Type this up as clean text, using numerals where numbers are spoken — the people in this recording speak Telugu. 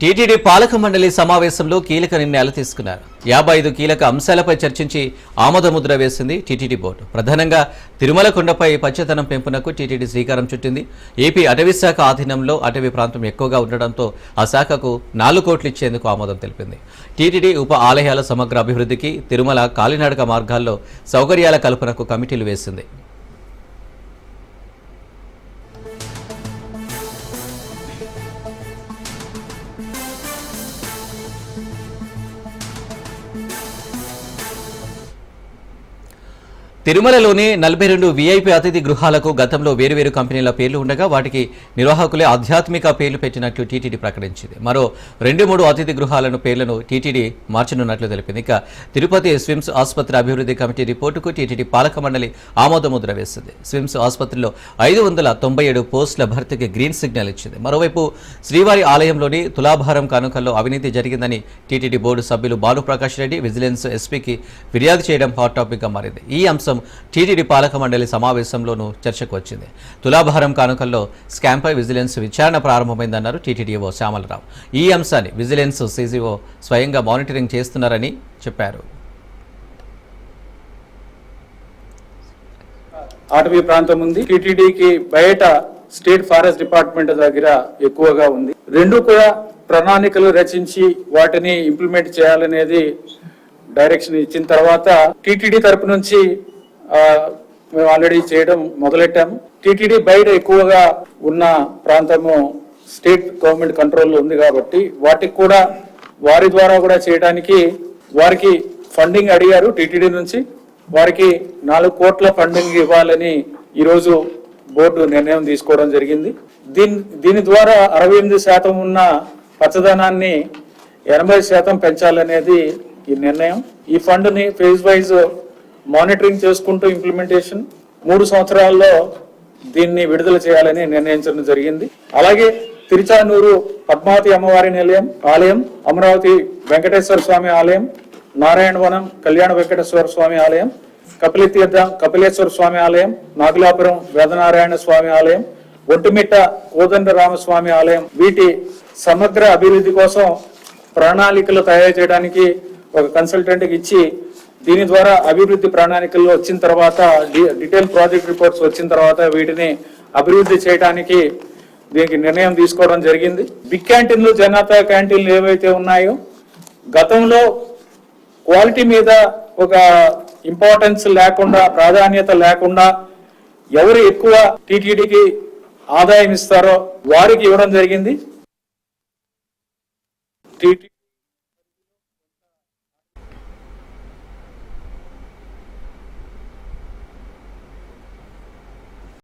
టీటీడీ పాలక మండలి సమావేశంలో కీలక నిర్ణయాలు తీసుకున్నారు. 55 కీలక అంశాలపై చర్చించి ఆమోదముద్ర వేసింది టీటీడీ బోర్డు. ప్రధానంగా తిరుమల కొండపై పచ్చదనం పెంపునకు టీటీడీ శ్రీకారం చుట్టింది. ఏపీ అటవీ శాఖ ఆధీనంలో అటవీ ప్రాంతం ఎక్కువగా ఉండడంతో ఆ శాఖకు 4 కోట్లు ఇచ్చేందుకు ఆమోదం తెలిపింది. టీటీడీ ఉప ఆలయాల సమగ్ర అభివృద్ధికి, తిరుమల కాలినడక మార్గాల్లో సౌకర్యాల కల్పనకు కమిటీలు వేసింది. తిరుమలలోని 42 వీఐపీ అతిథి గృహాలకు గతంలో వేరువేరు కంపెనీల పేర్లు ఉండగా వాటికి నిర్వాహకులే ఆధ్యాత్మిక పేర్లు పెట్టినట్లు టీటీడీ ప్రకటించింది. మరో 2-3 అతిథి గృహాలను పేర్లను టీటీడీ మార్చనున్నట్లు తెలిపింది. ఇక తిరుపతి స్విమ్స్ ఆసుపత్రి అభివృద్ధి కమిటీ రిపోర్టుకు టీటీడీ పాలక మండలి ఆమోదముద్ర వేసింది. స్విమ్స్ ఆసుపత్రిలో 597 పోస్టుల భర్తీకి గ్రీన్ సిగ్నల్ ఇచ్చింది. మరోవైపు శ్రీవారి ఆలయంలోని తులాభారం కానుకల్లో అవినీతి జరిగిందని టీటీడీ బోర్డు సభ్యులు భానుప్రకాష్ రెడ్డి విజిలెన్స్ ఎస్పీకి ఫిర్యాదు చేయడం హాట్ టాపిక్ గా మారింది. ఈ అంశం టీటీడీ పాలక మండలి సమావేశంలోనూ చర్చకు వచ్చింది. తులాభారం కానుకల్లో స్కామ్పై విజిలెన్స్ విచారణ ప్రారంభమైందన్నారు టీటీడీఓ శ్యామలరావు. ఈ అంశాన్ని విజిలెన్స్ సీజీఓ స్వయంగా మానిటరింగ్ చేస్తున్నారని చెప్పారు. అటవీ ప్రాంతం ఉంది, టీటీడీకి బయట స్టేట్ ఫారెస్ట్ డిపార్ట్మెంట్ దగ్గర ఎక్కువగా ఉంది. రెండు కూడా ప్రణాళికలు రచించి వాటిని ఇంప్లిమెంట్ చేయాలనేది డైరెక్షన్ ఇచ్చిన తర్వాత టీటీడీ తరపు నుంచి మేము ఆల్రెడీ చేయడం మొదలెట్టాము. టీటీడీ బయట ఎక్కువగా ఉన్న ప్రాంతము స్టేట్ గవర్నమెంట్ కంట్రోల్లో ఉంది కాబట్టి వాటికి కూడా వారి ద్వారా కూడా చేయడానికి వారికి ఫండింగ్ అడిగారు. టీటీడీ నుంచి వారికి 4 కోట్ల ఫండింగ్ ఇవ్వాలని ఈరోజు బోర్డు నిర్ణయం తీసుకోవడం జరిగింది. దీని ద్వారా 68% ఉన్న పచ్చదనాన్ని 80% పెంచాలనేది ఈ నిర్ణయం. ఈ ఫండ్ ని ఫేజ్ వైజ్ మానిటరింగ్ చేసుకుంటూ ఇంప్లిమెంటేషన్ 3 సంవత్సరాల్లో దీన్ని విడుదల చేయాలని నిర్ణయించడం జరిగింది. అలాగే తిరుచానూరు పద్మావతి అమ్మవారి ఆలయం, అమరావతి వెంకటేశ్వర స్వామి ఆలయం, నారాయణవనం కళ్యాణ వెంకటేశ్వర స్వామి ఆలయం, కపిలతీర్థం కపిలేశ్వర స్వామి ఆలయం, నాగులాపురం వేదనారాయణ స్వామి ఆలయం, ఒంటిమిట్ట కోదండరామస్వామి ఆలయం వీటి సమగ్ర అభివృద్ధి కోసం ప్రణాళికలు తయారు చేయడానికి ఒక కన్సల్టెంట్కి ఇచ్చి దీని ద్వారా అభివృద్ధి ప్రణాళికలు వచ్చిన తర్వాత డీటెయిల్ ప్రాజెక్ట్ రిపోర్ట్స్ వచ్చిన తర్వాత వీటిని అభివృద్ధి చేయడానికి దీనికి నిర్ణయం తీసుకోవడం జరిగింది. బిగ్ క్యాంటీన్లు, జనతా క్యాంటీన్లు ఏవైతే ఉన్నాయో గతంలో క్వాలిటీ మీద ఒక ఇంపార్టెన్స్ లేకుండా, ప్రాధాన్యత లేకుండా ఎవరు ఎక్కువ టీటీడీకి ఆదాయం ఇస్తారో వారికి ఇవ్వడం జరిగింది.